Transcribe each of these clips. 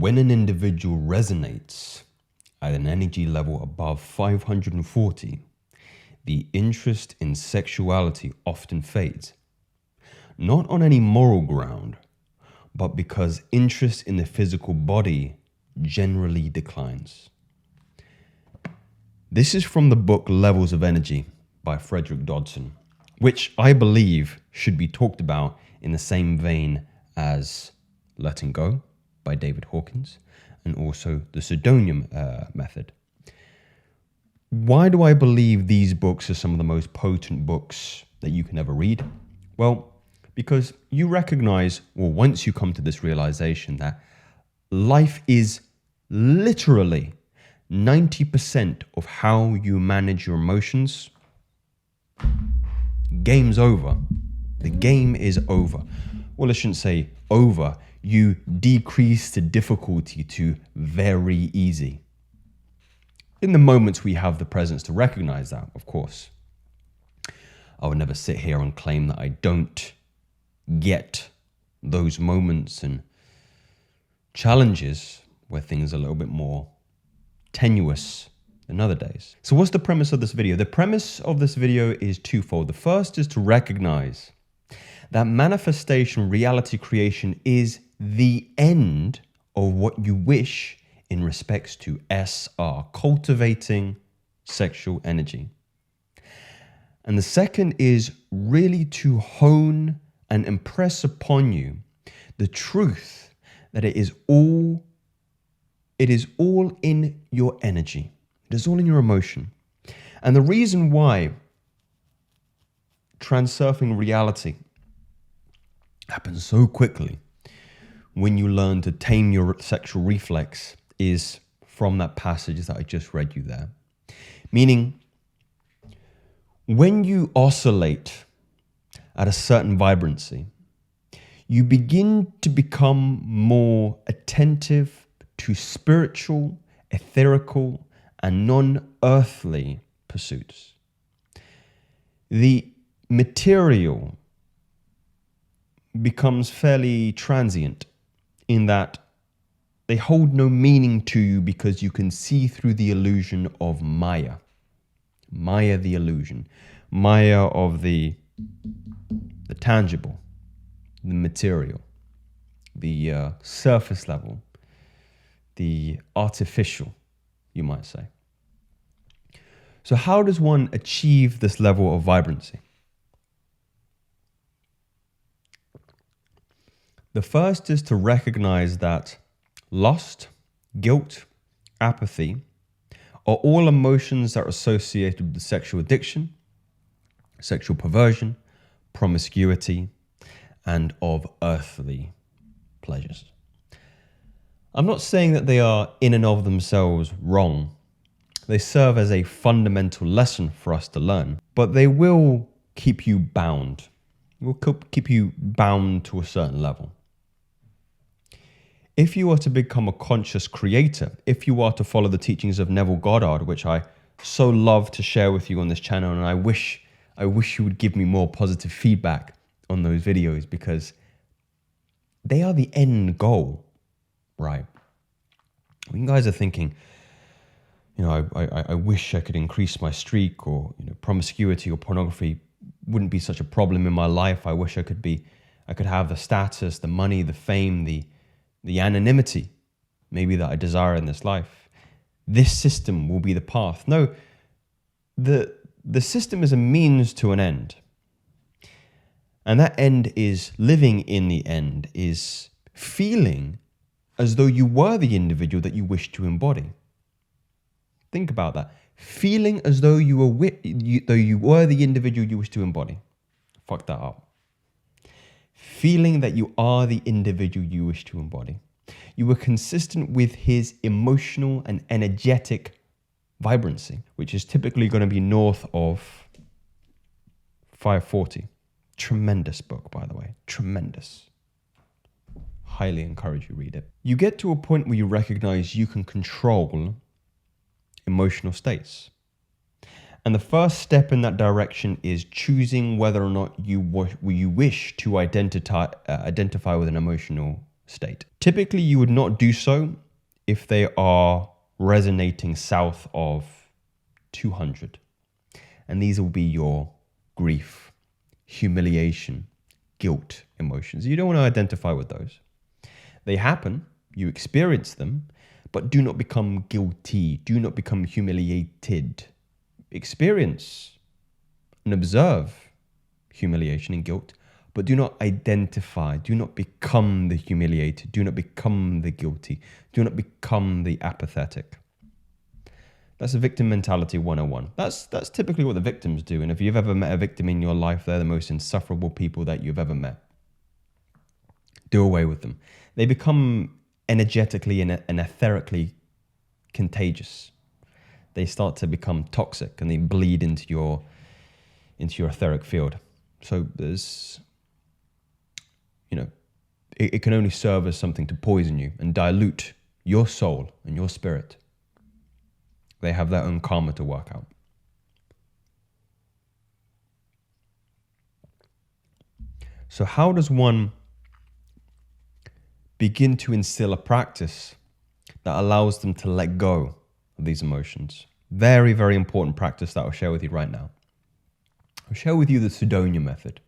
When an individual resonates at an energy level above 540, the interest in sexuality often fades. Not on any moral ground, but because interest in the physical body generally declines. This is from the book Levels of Energy by Frederick Dodson, which I believe should be talked about in the same vein as Letting Go by David Hawkins, and also the Pseudonium method. Why do I believe these books are some of the most potent books that you can ever read? Well, because you recognize, or once you come to this realization, that life is literally 90% of how you manage your emotions. Game's over. The game is over. Well, I shouldn't say over. You decrease the difficulty to very easy. In the moments we have the presence to recognize that, of course. I would never sit here and claim that I don't get those moments and challenges where things are a little bit more tenuous than other days. So what's the premise of this video? The premise of this video is twofold. The first is to recognize that manifestation, reality creation, is the end of what you wish in respects to SR, cultivating sexual energy. And the second is really to hone and impress upon you the truth that it is all in your energy. It is all in your emotion. And the reason why transurfing reality happens so quickly when you learn to tame your sexual reflex is from that passage that I just read you there. Meaning, when you oscillate at a certain vibrancy, you begin to become more attentive to spiritual, etherical, and non-earthly pursuits. The material becomes fairly transient in that they hold no meaning to you because you can see through the illusion of Maya. Maya the illusion. Maya of the tangible, the material, the surface level, the artificial, you might say. So how does one achieve this level of vibrancy? The first is to recognize that lust, guilt, apathy are all emotions that are associated with the sexual addiction, sexual perversion, promiscuity, and of earthly pleasures. I'm not saying that they are in and of themselves wrong. They serve as a fundamental lesson for us to learn, but they will keep you bound. It will keep you bound to a certain level. If you are to become a conscious creator, if you are to follow the teachings of Neville Goddard, which I so love to share with you on this channel, and I wish you would give me more positive feedback on those videos because they are the end goal, right? When you guys are thinking, I wish I could increase my streak, or promiscuity or pornography wouldn't be such a problem in my life. I wish I could have the status, the money, the fame, the anonymity, maybe that I desire in this life. This system will be the path. No, the system is a means to an end. And that end is living in the end, is feeling as though you were the individual that you wish to embody. Think about that. Feeling as though you were the individual you wish to embody. Fuck that up. Feeling that you are the individual you wish to embody. You were consistent with his emotional and energetic vibrancy, which is typically going to be north of 540. Tremendous book, by the way. Tremendous. Highly encourage you read it. You get to a point where you recognize you can control emotional states. And the first step in that direction is choosing whether or not you wish to identify with an emotional state. Typically, you would not do so if they are resonating south of 200. And these will be your grief, humiliation, guilt emotions. You don't want to identify with those. They happen, you experience them, but do not become guilty. Do not become humiliated. Experience and observe humiliation and guilt, but do not identify. Do not become the humiliated. Do not become the guilty. Do not become the apathetic. That's a victim mentality 101. That's typically what the victims do. And if you've ever met a victim in your life, they're the most insufferable people that you've ever met. Do away with them. They become energetically and etherically contagious. They start to become toxic and they bleed into your etheric field. So there's, it can only serve as something to poison you and dilute your soul and your spirit. They have their own karma to work out. So how does one begin to instill a practice that allows them to let go of these emotions? Very, very important practice that I'll share with you right now. I'll share with you the Sidonia method.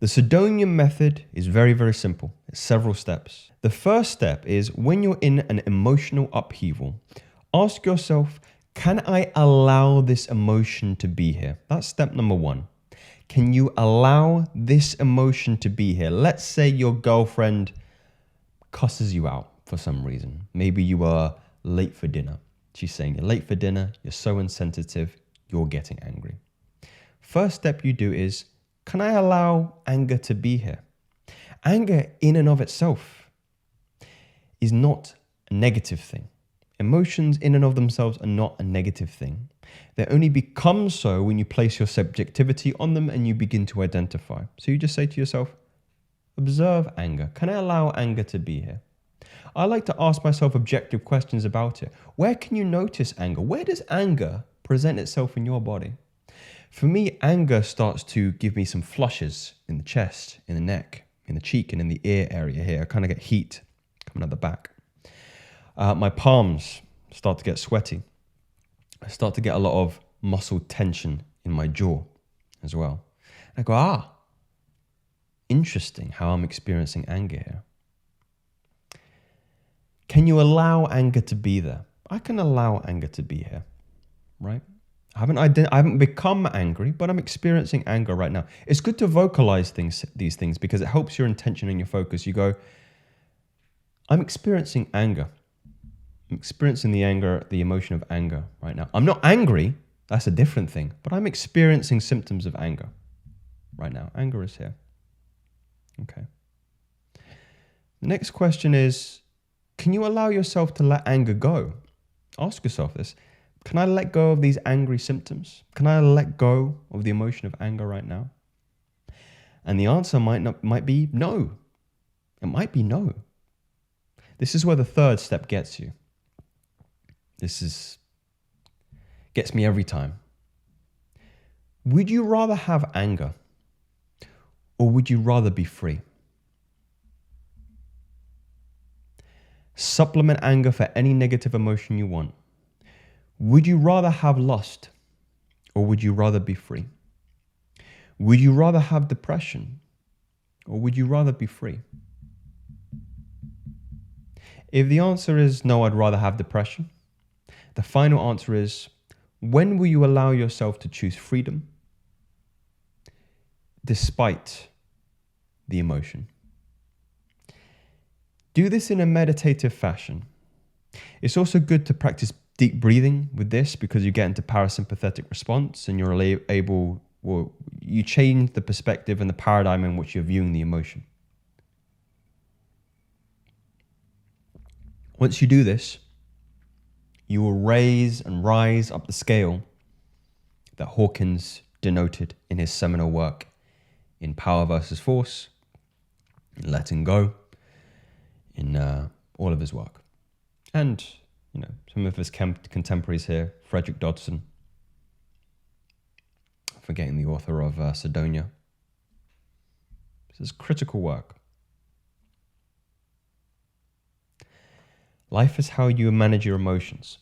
The Sidonia method is very, very simple. It's several steps. The first step is when you're in an emotional upheaval, ask yourself, can I allow this emotion to be here? That's step number one. Can you allow this emotion to be here? Let's say your girlfriend cusses you out for some reason. Maybe you are late for dinner. She's saying you're late for dinner, you're so insensitive, you're getting angry. First step you do is, can I allow anger to be here? Anger in and of itself is not a negative thing. Emotions in and of themselves are not a negative thing. They only become so when you place your subjectivity on them and you begin to identify. So you just say to yourself, observe anger. Can I allow anger to be here? I like to ask myself objective questions about it. Where can you notice anger? Where does anger present itself in your body? For me, anger starts to give me some flushes in the chest, in the neck, in the cheek, and in the ear area here. I kind of get heat coming out the back. My palms start to get sweaty. I start to get a lot of muscle tension in my jaw as well. And I go, interesting how I'm experiencing anger here. Can you allow anger to be there? I can allow anger to be here, right? I haven't become angry, but I'm experiencing anger right now. It's good to vocalize these things because it helps your intention and your focus. You go, I'm experiencing anger. I'm experiencing the emotion of anger right now. I'm not angry. That's a different thing. But I'm experiencing symptoms of anger right now. Anger is here. Okay. The next question is, can you allow yourself to let anger go? Ask yourself this. Can I let go of these angry symptoms? Can I let go of the emotion of anger right now? And the answer might be no. It might be no. This is where the third step gets you. Gets me every time. Would you rather have anger or would you rather be free? Supplement anger for any negative emotion you want. Would you rather have lust or would you rather be free? Would you rather have depression or would you rather be free? If the answer is no, I'd rather have depression, the final answer is, when will you allow yourself to choose freedom despite the emotion? Do this in a meditative fashion. It's also good to practice deep breathing with this because you get into parasympathetic response and you change the perspective and the paradigm in which you're viewing the emotion. Once you do this, you will raise and rise up the scale that Hawkins denoted in his seminal work in Power versus Force, in Letting Go, in all of his work. And, some of his contemporaries here, Frederick Dodson, I'm forgetting the author of Sidonia. This is critical work. Life is how you manage your emotions.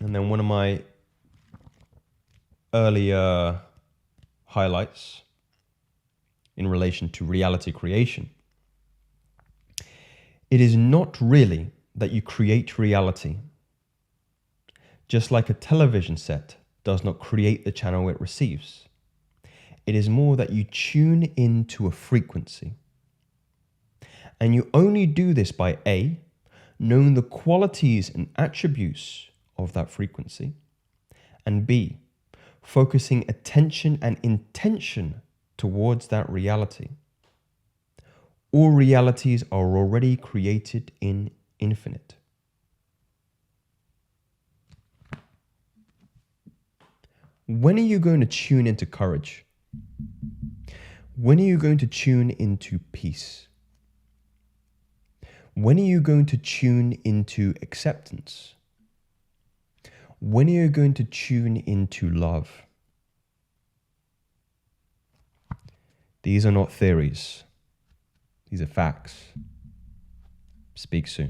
And then one of my earlier highlights in relation to reality creation. It is not really that you create reality, just like a television set does not create the channel it receives. It is more that you tune into a frequency. And you only do this by A, knowing the qualities and attributes of that frequency, and B, focusing attention and intention towards that reality. All realities are already created in infinite. When are you going to tune into courage? When are you going to tune into peace? When are you going to tune into acceptance? When are you going to tune into love? These are not theories. These are facts. Speak soon.